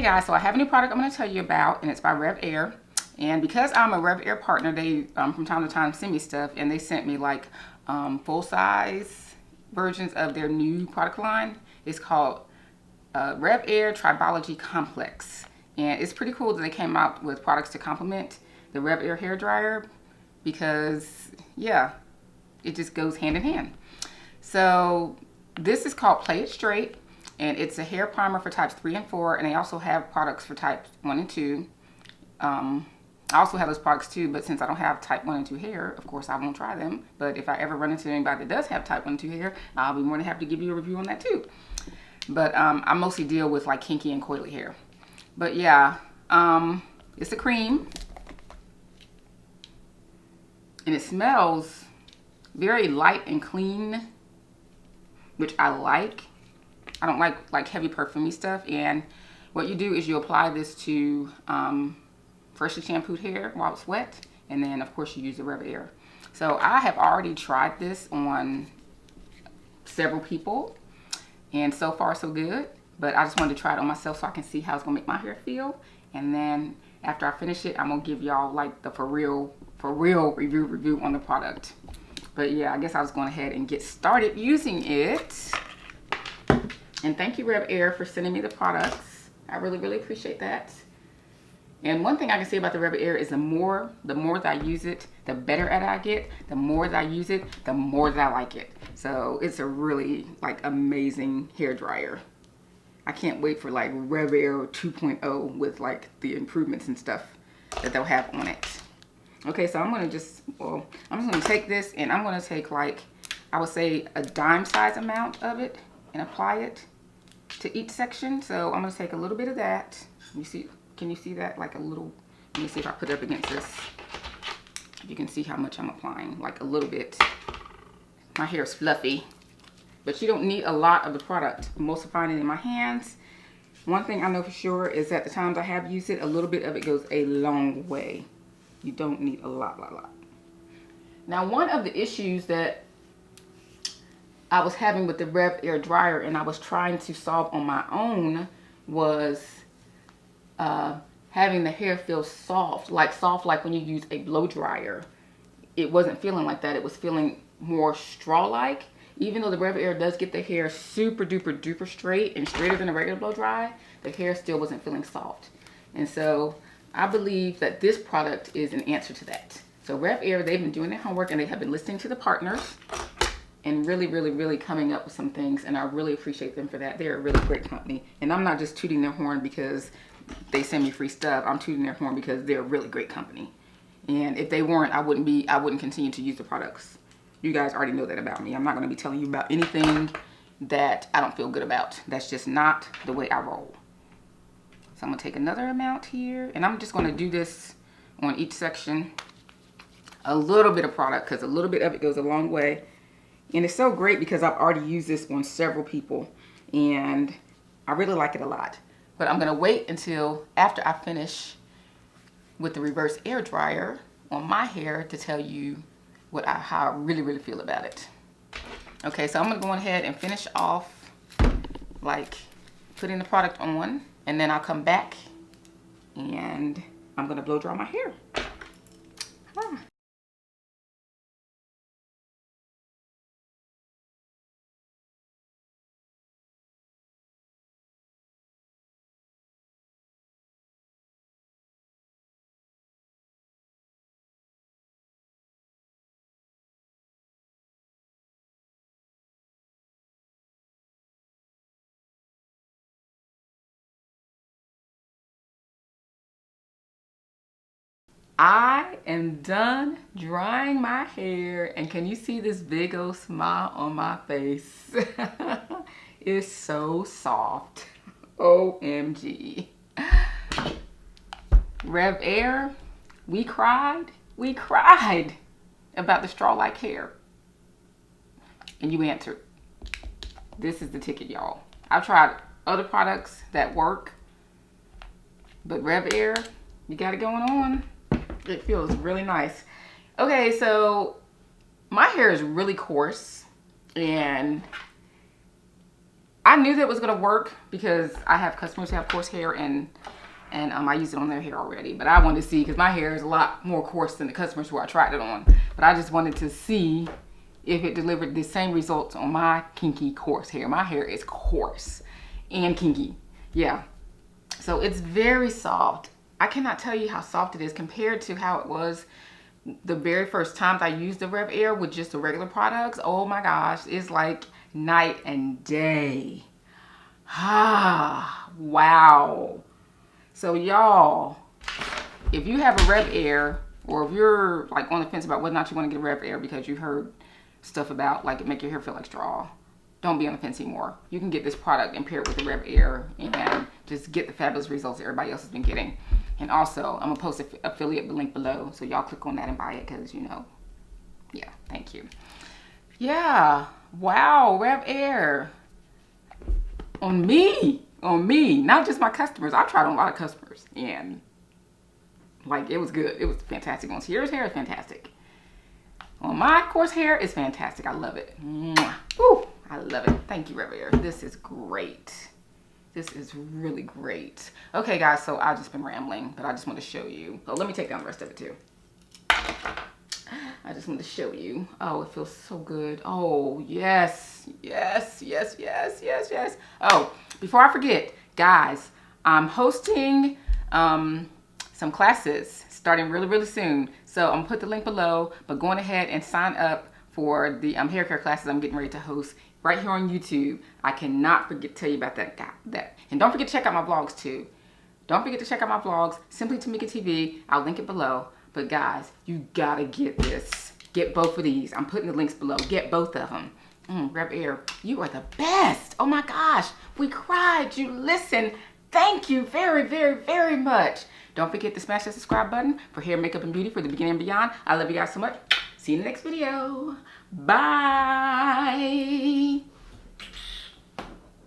guys, so I have a new product I'm going to tell you about, and it's by RevAir. And because I'm a RevAir partner, they from time to time send me stuff, and they sent me like full-size versions of their new product line. It's called RevAir Tribology Complex, and it's pretty cool that they came out with products to complement the RevAir hair dryer, because yeah, it just goes hand in hand. So this is called Play It Straight, and it's a hair primer for types 3 and 4, and they also have products for types 1 and 2. I also have those products too, but since I don't have type 1 and 2 hair, of course I won't try them. But if I ever run into anybody that does have type 1 and 2 hair, I'll be more than happy to give you a review on that too. But I mostly deal with like kinky and coily hair. But yeah, it's a cream, and it smells very light and clean, which I like. I don't like heavy perfumey stuff. And what you do is you apply this to freshly shampooed hair while it's wet, and then of course you use the RevAir. So I have already tried this on several people, and so far so good. But I just wanted to try it on myself so I can see how it's gonna make my hair feel. And then after I finish it, I'm gonna give y'all like the for real review on the product. But yeah, I guess I was going ahead and get started using it. And thank you, RevAir, for sending me the products. I really appreciate that. And one thing I can say about the RevAir is the more that I use it, the better at it I get. The more that I use it, the more that I like it. So it's a really like amazing hair dryer. I can't wait for like RevAir 2.0 with like the improvements and stuff that they'll have on it. Okay, so I'm just gonna take this, and I'm gonna take like, I would say a dime size amount of it and apply it to each section. So I'm gonna take a little bit of that. You see, can you see that? Like a little, let me see if I put it up against this. You can see how much I'm applying, like a little bit. My hair is fluffy, but you don't need a lot of the product. Most of it in my hands. One thing I know for sure is that the times I have used it, a little bit of it goes a long way. You don't need a lot. Now, one of the issues that I was having with the RevAir dryer, and I was trying to solve on my own, was having the hair feel soft like when you use a blow dryer. It wasn't feeling like that. It was feeling more straw-like. Even though the RevAir does get the hair super duper straight and straighter than a regular blow dry, the hair still wasn't feeling soft. And so I believe that this product is an answer to that. So RevAir, they've been doing their homework, and they have been listening to the partners and really coming up with some things, and I really appreciate them for that. They're a really great company, and I'm not just tooting their horn because they send me free stuff. I'm tooting their horn because they're a really great company. And if they weren't, I wouldn't continue to use the products. You guys already know that about me. I'm not going to be telling you about anything that I don't feel good about. That's just not the way I roll. So I'm going to take another amount here, and I'm just going to do this on each section. A little bit of product, because a little bit of it goes a long way. And it's so great because I've already used this on several people, and I really like it a lot. But I'm going to wait until after I finish with the reverse air dryer on my hair to tell you how I really feel about it. Okay, so I'm going to go ahead and finish off like putting the product on. And then I'll come back and I'm going to blow dry my hair. I am done drying my hair, and can you see this big old smile on my face? It's so soft. OMG. RevAir, we cried about the straw-like hair, and you answered. This is the ticket, y'all. I've tried other products that work, but RevAir, you got it going on. It feels really nice. Okay, so my hair is really coarse, and I knew that it was gonna work because I have customers who have coarse hair, and I use it on their hair already. But I wanted to see, because my hair is a lot more coarse than the customers who I tried it on. But I just wanted to see if it delivered the same results on my kinky coarse hair. My hair is coarse and kinky. Yeah. So it's very soft. I cannot tell you how soft it is compared to how it was the very first time I used the RevAir with just the regular products. Oh my gosh, it's like night and day. Ah, wow. So y'all, if you have a RevAir, or if you're like on the fence about whether or not you want to get a RevAir because you heard stuff about like it make your hair feel like straw, don't be on the fence anymore. You can get this product and pair it with the RevAir and just get the fabulous results that everybody else has been getting. And also, I'm gonna post an affiliate link below, so y'all click on that and buy it, because you know, yeah, thank you. Yeah, wow, RevAir. On me, not just my customers. I've tried on a lot of customers, and like, it was good. It was fantastic. On Sierra's hair, it's fantastic. On my coarse hair, it's fantastic. I love it. Mwah. Woo, I love it. Thank you, RevAir. This is great. This is really great. Okay, guys, so I've just been rambling, but I just want to show you. Oh, let me take down the rest of it, too. I just want to show you. Oh, it feels so good. Oh, yes. Yes, yes, yes, yes, yes. Oh, before I forget, guys, I'm hosting some classes starting really, really soon. So I'm gonna put the link below, but going ahead and sign up for the hair care classes I'm getting ready to host right here on YouTube. I cannot forget to tell you about that. And don't forget to check out my vlogs too. Don't forget to check out my vlogs, Simply Tamika TV. I'll link it below. But guys, you gotta get this. Get both of these. I'm putting the links below. Get both of them. RevAir, you are the best. Oh my gosh, we cried. You listened. Thank you very, very, very much. Don't forget to smash that subscribe button for hair, makeup, and beauty for the beginning and beyond. I love you guys so much. See you in the next video. Bye.